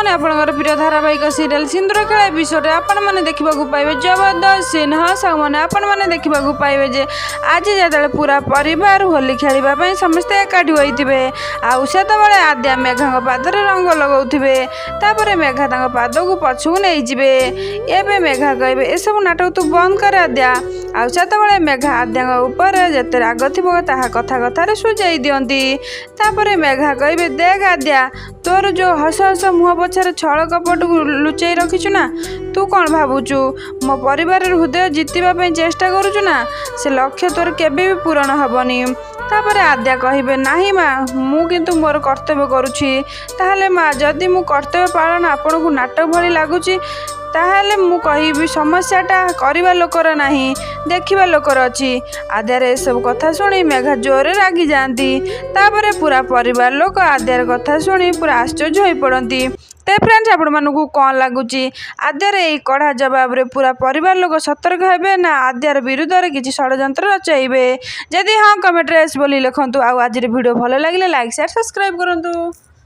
मैंने आपंकर प्रिय धारावाहिक सीरियल सिंदूर खेला एपिसोड आपण मैंने देखा पाइबे जबरदस्त सीन। हाँ सांग मैंने आपण मैंने देखा पाइबे जे आज जो पूरा परिवार होली खेलवाई समस्ते एकाठी होते आसे आद्या मेघा पादर रंग लगाउे तापर मेघा पाद को पछू नहीं जाए एवं मेघा कहे ए सब नाटक तू बंद कर आद्या आसे मेघा आद्या उपर जिते राग थी कथा कथार सुझाई दिखती तापर मेघा कहे देख आद्या तोर जो हस हस मुह पछार छल कपट लुचाई रखीचु ना तू कौन भावुचु मो परिवार हृदय जितवाई चेष्टा करुचु ना से लक्ष्य तोर केबे भी पूरण हेबनी। तापर आद्या कहे नहीं माँ मु किंतु मोर कर्तव्य करुछि ताहले माँ जदि मु कर्तव्य पालन आपन को नाटक भली लगुच ताहले मु कहिबी समस्याटा करवा लोकर नहीं देखा लोकर अच्छी। आद्यार ए सब कथा शुणी मेघा जोरे रागी जाती तापर पूरा परिवार लोक आद्यार कथा शुणी पूरा आश्चर्य हो पड़ती। तो फ्रेंड्स आपण मानू कौन लगुच आद्यार ये कड़ा जवाब रे पूरा परिवार लोग सतर्क हेबे ना आद्यार विरुद्ध रे किसी षड्यंत्र रचाइबे जदि हाँ कमेंट रे बोली लिखंतु। आज वीडियो भल लगे लाइक शेयर सब्सक्राइब करंतु।